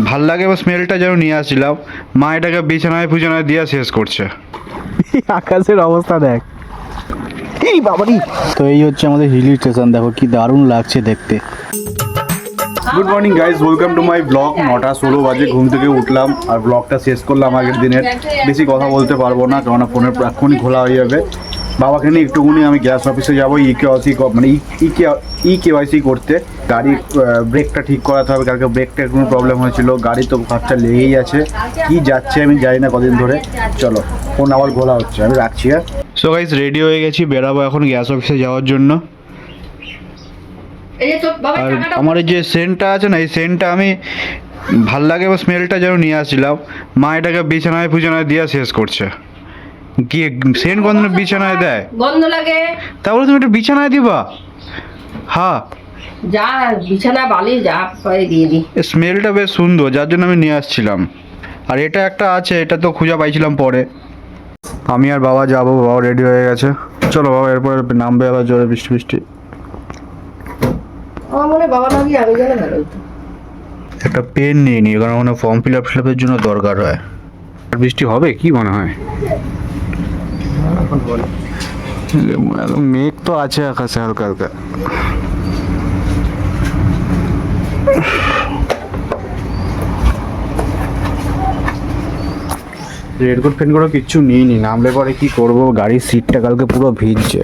ভাল লাগে বা স্মেলটা যেন নিয়ে আসছিলাম, মা এটাকে বিছানায় ফুছানায় দিয়ে শেষ করছে। আকাশের অবস্থা দেখ, এই বাবারি। তো এই হচ্ছে আমাদের হিল স্টেশন, দেখো কি দারুণ লাগছে দেখতে। Good morning guys, welcome to my blog. 9:16 বাজে ঘুম থেকে উঠলাম আর ব্লগটা শেষ করলাম আগের দিনের। বেশি কথা বলতে পারবো না, কেননা ফোনের এক্ষুনি খোলা হয়ে যাবে। বাবাকে নিয়ে একটুখানি আমি গ্যাস অফিসে যাবো ই-কেওয়াইসি করতে। গাড়ির ব্রেকটা ঠিক করাতে হবে, কালকে ব্রেকটার কোনো প্রবলেম হয়েছিল। গাড়ি তো খরচা লেগেই আছে, কি যাচ্ছে আমি জানি না কদিন ধরে। চলো, ফোন আবার খোলা হচ্ছে, আমি রাখছি। হ্যাঁ, সো গাইজ রেডি হয়ে গেছি, বেরাবো এখন গ্যাস অফিসে যাওয়ার জন্য। আর আমার এই যে সেন্টটা আছে না, এই সেন্টটা আমি ভাল লাগে বা স্মেলটা যেন নিয়ে আসছিলাম, মা এটাকে বিছানায় ফুছানায় দিয়ে শেষ করছে। গিয়ে সেন্ট গন্ধ বিছানায় দেয়, গন্ধ লাগে, তাহলে তুমি একটু বিছানায় দিবা। হ্যাঁ, যা বিছানা বালি যা পারে দিয়ে দি। স্মেলটা বেশ সুন্দর, যার জন্য আমি নিয়ে আসছিলাম। আর এটা একটা আছে, এটা তো খুঁজে পাইছিলাম পরে। আমি আর বাবা যাবো, বাবা রেডি হয়ে গেছে। চলো বাবা, এরপর নামবে আবার জোরে বৃষ্টি বৃষ্টি। আমার মনে বাবা নাকি আমি গেলে ভালো হতো। একটা পেন নিয়ে নিই, কারণ ওখানে ফর্ম ফিল আপের জন্য দরকার হয়। আর বৃষ্টি হবে কি মনে হয়? মেঘ তো আছে আকাশে হালকা হালকা। রেডকোট ফ্যান করে কিচ্ছু নিই নি, নামলে পরে কি করবো? গাড়ির সিটটা কালকে পুরো ভিজছে,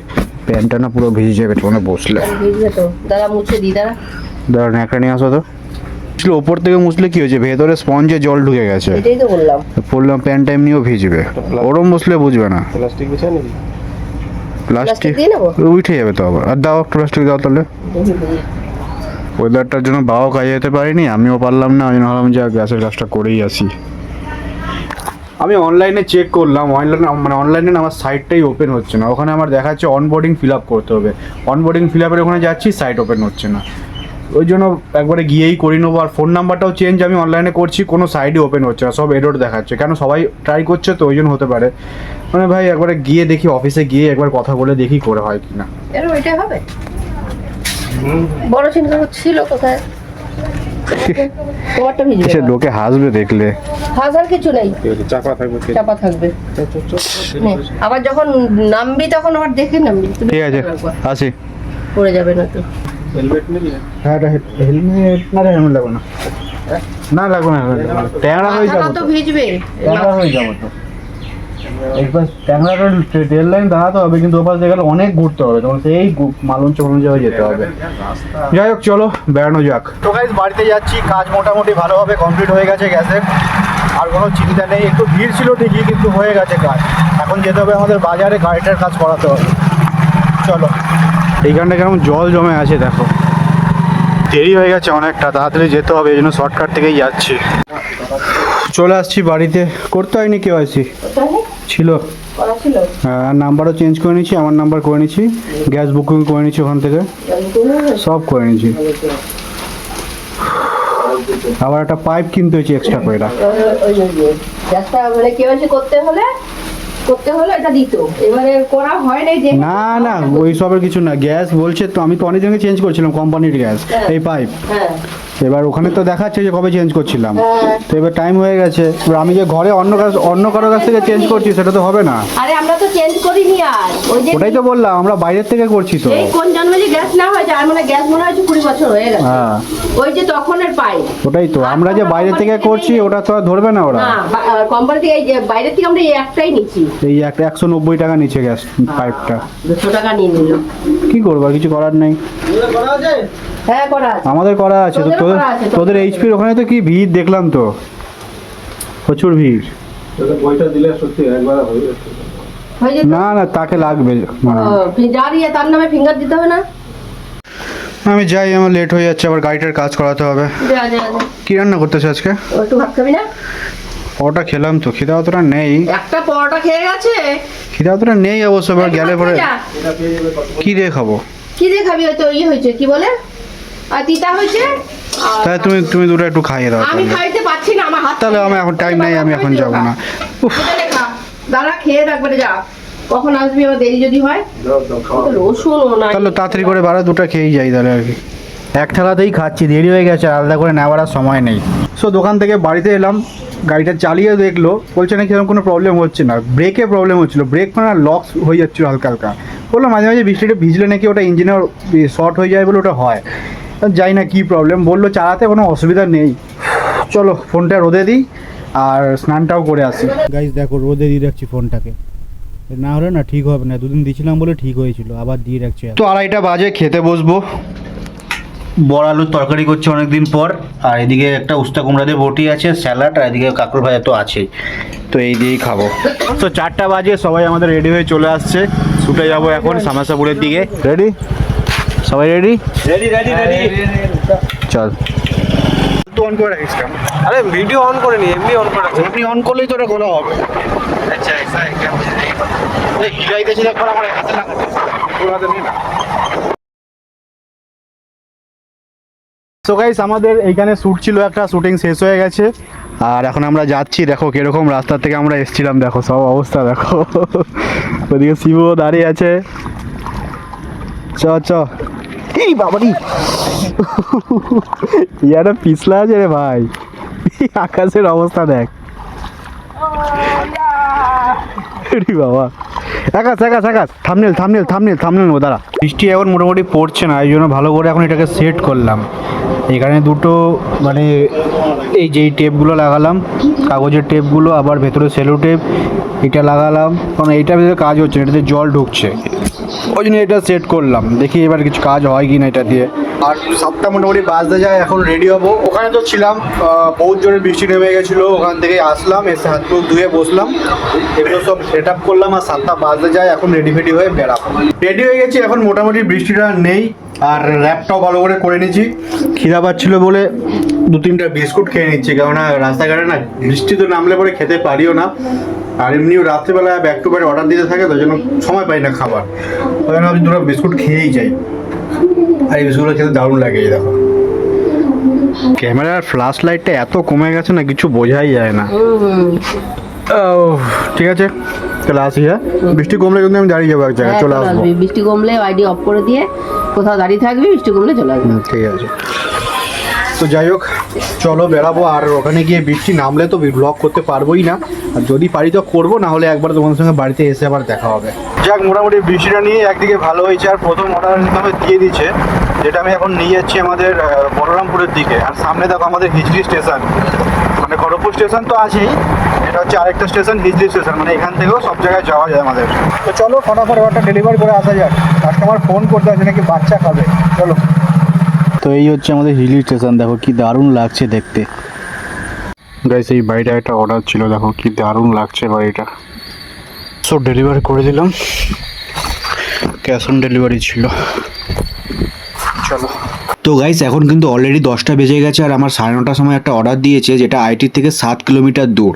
প্যান্টটা না পুরো ভিজে যাবে তোমাকে বসলে। ভিজবে তো, দাঁড়া মুছে দি, দাঁড়া দাঁড়া ন্যাকড়া নিয়ে আসো তো। ওপর থেকে মুছলে কি হয়েছে, ভেতরে স্পঞ্জে জল ঢুকে গেছে। এটাই তো বললাম, পড়লাম প্যান্ট এমনিও ভিজবে, ওরম মুছলে বুঝবে না। প্লাস্টিক বিছায় নাকি? প্লাস্টিক দিয়ে নেবো? উঠে যাবে তো আবার। আর দাও, প্লাস্টিক দাও তাহলে। ওয়েদারটার জন্য বাবাও কাজে যেতে পারিনি, আমিও পারলাম না। আমি ভাবলাম যে গ্যাসের কাজটা করেই আসি। আমি অনলাইনে চেক করলাম, অনলাইনে আমার সাইটটাই ওপেন হচ্ছে না। ওখানে আমার দেখাচ্ছে অনবোর্ডিং ফিল আপ করতে হবে। অনবোর্ডিং ফিল আপের ওখানে যাচ্ছি, সাইট ওপেন হচ্ছে না। ওই জন্য একবারে গিয়েই করি নেবো। আর ফোন নাম্বারটাও চেঞ্জ আমি অনলাইনে করছি, কোনো সাইডই ওপেন হচ্ছে না, সব এরর দেখাচ্ছে। কেন, সবাই ট্রাই করছে তো, ওই জন্য হতে পারে। মানে ভাই একবারে গিয়ে দেখি, অফিসে গিয়ে একবার কথা বলে দেখি করে হয় কি না। এর ওইটাই হবে। বড় চিন্তা ছিল কোথায়? তোমারটা ভিজবে সে না। লোকে হাসবে দেখলে। হাজার কিছু নেই, চাপা থাকবে। চাপা থাকবে। নে, আবার যখন নামবি তখন আবার দেখে নামবি। তুমি ঠিক আছে, আসি। পড়ে যাবে না তো। হেলমেট নিবি? হ্যাঁ, হেলমেট না, হেলমেট লাগবে না। না লাগবে না, ট্যাংরা হয়ে যাবো মাথাটা তো ভিজবে। ট্যাংরা হয়ে যাবো তো। একবার ট্যাংরা রেল লাইন দাঁড়াতে হবে, কিন্তু ওপাশ দিয়ে গেলে অনেক ঘুরতে হবে, তখন সেই মালঞ্চ হয়ে যেতে হবে। যাই হোক, চলো বেড়ানো যাক। তো গাইস, বাড়িতে যাচ্ছি। কাজ মোটামুটি ভালোভাবে কমপ্লিট হয়ে গেছে গ্যাসের, আর কোনো চিন্তা নেই। একটু ভিড় ছিল ঠিকই, কিন্তু হয়ে গেছে কাজ। এখন যেতে হবে আমাদের বাজারে, গাড়িটার কাজ করাতে হবে। চলো, এইখানটা কেমন জল জমে আছে দেখো। দেরি হয়ে গেছে অনেকটা, তাড়াতাড়ি যেতে হবে, এই জন্য শর্টকাট থেকেই যাচ্ছি। চলে আসছি বাড়িতে। করতে হয়নি কেওয়াইসি, ছিল। করা ছিল। আর নাম্বারও চেঞ্জ করে নিয়েছি, আমার নাম্বার করে নিয়েছি, গ্যাস বুকিং করে নিয়েছি ওখান থেকে, সব করে নিয়েছি। আবার একটা পাইপ কিনতে হয়েছে এক্সট্রা করে। গ্যাসটা মানে কেওয়াইসি করতে হলে এটা দিত, এবারে করা হয় নাই যে। না না, ওই সবের কিছু না। গ্যাস বলছে তো, আমি তো অনেক জনকে চেঞ্জ করছিলাম কোম্পানির গ্যাস, এই পাইপ। হ্যাঁ, এবার ওখানে তো দেখাচ্ছে যে কবে চেঞ্জ করছিলাম, হ্যাঁ। তো এবার টাইম হয়ে গেছে। এবার আমি যে ঘরে অন্য কারো কাছ থেকে চেঞ্জ করছি, সেটা তো হবে না। আরে আমরা তো চেঞ্জ করিনি আর। ওই যে ওটাই তো বললাম, আমরা বাইরের থেকে করছি তো। এই কোন জন্মে যে গ্যাস না হয়েছে, আর মানে গ্যাস মনে হচ্ছে 20 বছর হয়ে গেছে। হ্যাঁ, ওই যে তখনের পাইপ। ওটাই তো, আমরা যে বাইরে থেকে করছি ওটা তো আর ধরবে না ওরা। না, কোম্পানি থেকে এই যে বাইরে থেকে আমরা এই একটাই নিচ্ছি। এই একটা 190 টাকা নিচে গ্যাস পাইপটা। 200 টাকা নিয়ে নিল। কি করবো, আর কিছু করার নেই। হ্যাঁ, করা আছে। আমাদের করা আছে তো। তোদেরও করা আছে তো। তোদের এইচপির ওখানে তো কি ভিড় দেখলাম তো, প্রচুর ভিড়। বইটা দিলে সত্যি একবার হয়ে যাচ্ছে। হয়ে যেত। না না, তাকে লাগবে মানে। যার ইয়ে তার নামে ফিঙ্গার দিতে হবে না। আমি যাই, আমার লেট হয়ে যাচ্ছে, আবার গাড়িটার কাজ করাতে হবে। যা যা যা। কি রান্না করতেছে আজকে? একটু ভাত খাবি না? ওটা খেলাম তো, খিদে অতটা নেই। একটা পরোটা খেয়ে গেছে। খিদে অতটা নেই অবশ্য, এবার গেলে পরে যা। কি দিয়ে খাবো? কি দিয়ে খাবি? হয়তো ইয়ে হয়েছে, কি বলে, আর তিতা হয়েছে। আর তাহলে তুমি দুটো একটু খাইয়ে দাও আমি তাহলে। খাইতে পাচ্ছি না, আমার হাত। তাহলে আমার এখন টাইম নেই, আমি এখন যাবো না। উফ, দাঁড়া, খেয়ে একবারে যা। কখন আসবি, আবার দেরি যদি হয়। রসুন না। তাহলে তাড়াতাড়ি করে বাড়া দুটো খেয়েই যাই তাহলে আর কি। এক থালাতেই খাচ্ছি, দেরি হয়ে গেছে, আলাদা করে নেওয়ার আর সময় নেই। সো দোকান থেকে বাড়িতে এলাম, গাড়িটা চালিয়ে দেখলো, বলছে নাকি এরকম কোনো প্রবলেম হচ্ছে না, ব্রেকে প্রবলেম হচ্ছিলো, ব্রেক মানে লক হয়ে যাচ্ছিলো হালকা হালকা। বললো মাঝে মাঝে বৃষ্টিতে ভিজলে নাকি ওটা ইঞ্জিনের শর্ট হয়ে যায় বলে ওটা হয়, যাই না কী প্রবলেম। বললো চালাতে কোনো অসুবিধা নেই, চলো ফোনটা রোদে দিই আর স্নানটাও করে আসি। গাইজ দেখো রোদে দিয়ে রাখছি ফোনটাকে, না হলে না ঠিক হবে না, দুদিন দিয়েছিলাম বলে ঠিক হয়েছিল, আবার দিয়ে রাখছি। তো 2:30 বাজে, খেতে বসবো। বড় আলুর তরকারি করছে অনেকদিন পর, আর এদিকে একটা উস্তা কুমড়া দিয়ে বটি আছে, স্যালাড, আর এদিকে কাঁকড় ভাজা তো আছেই, তো এই দিয়েই খাবো। তো 4টা বাজে, সবাই আমাদের রেডি হয়ে চলে আসছে, ছুটে যাবো এখন সামাসাপুরের দিকে। রেডি সবাই? রেডি রেডি রেডি রেডি চল। তো অন করে রাখিস কেন? আরে ভিডিও অন করে নি, এমনি অন করে রাখছি। এমনি অন করলেই তো এটা খোলা হবে। আচ্ছা আচ্ছা এই হিলাইতেছি দেখো, আমার হাতে লাগাতে ওরাতে নিয়ে না। সো গাইস আমাদের এইখানে শ্যুট ছিল একটা, শুটিং শেষ হয়ে গেছে আর এখন আমরা যাচ্ছি। দেখো কিরকম রাস্তা থেকে আমরা এসেছিলাম, দেখো সব অবস্থা দেখো। ওদিকে শিবও দাঁড়িয়ে আছে। চ চ। এই বাবারি, ইয়াটা পিছলা আছে রে ভাই, আকাশের অবস্থা দেখ। বাবা আকাশ আকাশ আকাশ, থামনেল থামনেল থামনেল থামনেল ও দাঁড়া। বৃষ্টি এখন মোটামুটি পড়ছে না, এই জন্য ভালো করে এখন এটাকে সেট করলাম। এখানে দুটো মানে এই যেই টেপগুলো লাগালাম, কাগজের টেপগুলো, আবার ভেতরে সেলো টেপ এটা লাগালাম, কারণ এইটার ভিতরে কাজ হচ্ছে না, এটাতে জল ঢুকছে, ওই জন্য এটা সেট করলাম। দেখি এবার কিছু কাজ হয় কি না এটা দিয়ে। আর 7টা মোটামুটি বাজতে যায়, এখন রেডি হবো। ওখানে তো ছিলাম, বহুত জোরে বৃষ্টি নেমে গেছিলো, ওখান থেকে আসলাম, এসে হাত মুখ ধুয়ে বসলাম, এগুলো সব সেট আপ করলাম। আর 7টা বাজতে যায়, এখন রেডি ফেডি হয়ে বেরাবো। রেডি হয়ে গেছি, এখন মোটামুটি বৃষ্টিটা নেই, আর র্যাপটাও ভালো করে নিয়েছি। খিদা পাচ্ছিল বলে 2-3টা বিস্কুট খেয়ে নিচ্ছি, কেননা রাস্তাঘাটে না বৃষ্টি তো নামলে পরে খেতে পারিও না, আর এমনিও রাত্রিবেলা ব্যাক টু ব্যাক অর্ডার দিতে থাকে, তো জন্য সময় পাই না খাবার, ওই জন্য আমি 2টা বিস্কুট খেয়েই যাই। আর এই বিস্কুটগুলো খেতে দারুণ লাগে। এই দেখো ক্যামেরার ফ্ল্যাশ লাইটটা এত কমে গেছে না, কিছু বোঝাই যায় না। ঠিক আছে চলে আসি। হ্যাঁ বৃষ্টি কমলে কিন্তু আমি দাঁড়িয়ে যাবো এক জায়গায়, চলে আসবো। বৃষ্টি কমলে আইডি অফ করে দিয়ে কোথাও দাঁড়িয়ে থাকবি, বৃষ্টি কমলে চলে আসবি। ঠিক আছে, তো যাই হোক চলো বেরাবো। আর ওখানে গিয়ে বৃষ্টি নামলে তো ব্লগ করতে পারবোই না, আর যদি পারি তো করবো, না হলে একবার তোমাদের সঙ্গে বাড়িতে এসে আবার দেখা হবে। যাক মোটামুটি বৃষ্টিটা নিয়ে একদিকে ভালো হয়েছে, আর প্রথম অর্ডার হিসাবে দিয়ে দিচ্ছে, যেটা আমি এখন নিয়ে যাচ্ছি আমাদের বলরামপুরের দিকে। আর সামনে দেখো আমাদের হিজলি স্টেশন, মানে খড়গপুর স্টেশন তো আছেই, এটা হচ্ছে আরেকটা স্টেশন হিজলি স্টেশন, মানে এখান থেকেও সব জায়গায় যাওয়া যায় আমাদের। তো চলো ফটাফট অর্ডারটা ডেলিভারি করে আসা যাক। কাস্টমার ফোন করতে আছে নাকি বাচ্চা খাবে, চলো। তো এই হচ্ছে আমাদের হিলি স্টেশন, দেখো কি দারুণ লাগছে দেখতে। গাইস এই বাড়িটা একটা অর্ডার ছিল, দেখো কি দারুণ লাগছে বাড়িটা। সো ডেলিভারি করে দিলাম, ক্যাশ অন ডেলিভারি ছিল। চলো। তো গাইস এখন কিন্তু অলরেডি 10টা বেজে গেছে, আর আমার 9:30টার সময় একটা অর্ডার দিয়েছে, যেটা আইটির থেকে 7 কিলোমিটার দূর,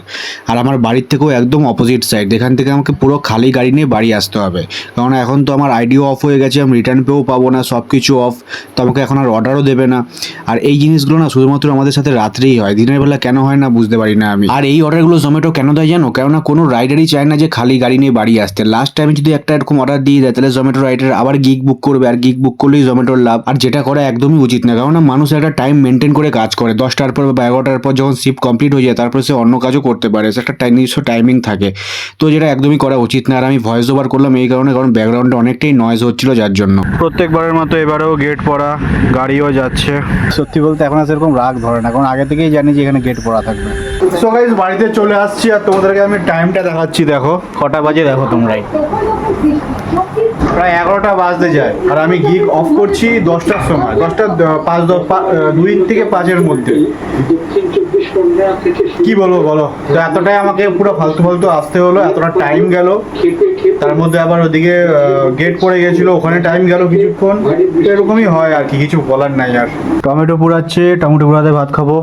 আর আমার বাড়ির থেকেও একদম অপোজিট সাইড। এখান থেকে আমাকে পুরো খালি গাড়ি নিয়ে বাড়ি আসতে হবে, কারণ এখন তো আমার আইডিও অফ হয়ে গেছে, আমি রিটার্ন পেও পাবো না, সব কিছু অফ, তো আমাকে এখন আর অর্ডারও দেবে না। আর এই জিনিসগুলো না শুধুমাত্র আমাদের সাথে রাত্রেই হয়, দিনের বেলা কেন হয় না বুঝতে পারি না আমি। আর এই অর্ডারগুলো জোম্যাটো কেন দেয় জানো? কেননা কোনো রাইডারই চায় না যে খালি গাড়ি নিয়ে বাড়ি আসতে। লাস্ট টাইমে যদি একটা এরকম অর্ডার দিয়ে দেয়, তাহলে জোম্যাটো রাইডার আবার গিগ বুক করবে, আর গিগ বুক করলেই জোম্যাটোর লাভ, আর যেটা করা একদমই উচিত না। কারণ মানুষ একটা টাইম মেনটেন করে কাজ করে, 10টার পর বা 11টার পর যখন শিফট কমপ্লিট হয়ে যায়, তারপর সে অন্য কাজও করতে পারে, সে একটা নিজস্ব টাইমিং থাকে, তো যেটা একদমই করা উচিত না। আর আমি ভয়েস ওভার করলাম এই কারণে, কারণ ব্যাকগ্রাউন্ডে অনেকটাই নয়েজ হচ্ছিল, যার জন্য। প্রত্যেকবারের মতো এবারেও গেট পড়া, গাড়িও যাচ্ছে। সত্যি বলতে এখন আর সেরকম রাগ ধরে না, কারণ আগে থেকেই জানি যে এখানে গেট পড়া থাকবে। সো গাইস বাড়িতে চলে আসছি, আর তোমাদেরকে আমি টাইমটা দেখাচ্ছি। দেখো কটা বাজে, দেখো তোমরাই, প্রায় 11টা বাজতে যায়, আর আমি গিগ অফ করছি 10টার সময়, 10টা 2 থেকে 5-এর মধ্যে। কি বলবো বলো, তো এতটাই আমাকে পুরো ফালতু আসতে হলো, এতটা টাইম গেল, তার মধ্যে আবার ওদিকে গেট পড়ে গেছিল, ওখানে টাইম গেল কিছুক্ষণ, এরকমই হয় আর কি, কিছু বলার নাই। আর টমেটো পুড়াচ্ছে, টমেটো পুড়াতে ভাত খাবো।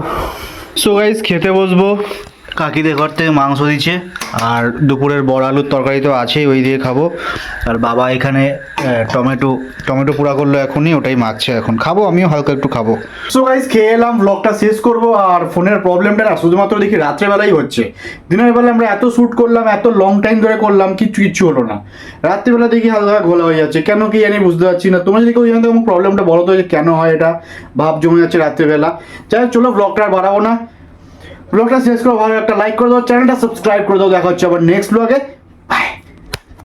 সো গাইস খেতে বসবো, কাকিদের ঘর থেকে মাংস দিচ্ছে, আর দুপুরের বড় আলুর তরকারি তো আছেই, ওই দিয়ে খাবো। আর বাবা এখানে টমেটো পোড়া করলো এখনই, ওটাই মাখছে, এখন খাবো, আমিও হালকা একটু খাবো। সো গাইস খেয়ে এলাম, ব্লগটা শেষ করব। আর ফোনের প্রবলেমটা না শুধুমাত্র দেখি রাত্রেবেলাই হচ্ছে, দিনের বেলা আমরা এত শ্যুট করলাম, এত লং টাইম ধরে করলাম, কিচ্ছু হলো না। রাত্রিবেলা দেখি হালকা ঘোলা হয়ে যাচ্ছে, কেন কি জানি বুঝতে পারছি না। তোমরা যদি কেউ জানো প্রবলেমটা বলো তো, যে কেন হয় এটা, ভাব জমে যাচ্ছে রাত্রিবেলা। যাই হোক চলো ব্লগটা আর বাড়াবো না, ব্লগটা শেষ করো, ভালো একটা লাইক করে দাও, চ্যানেলটা সাবস্ক্রাইব করে দাও। দেখা হচ্ছে আবার নেক্সট ব্লগে।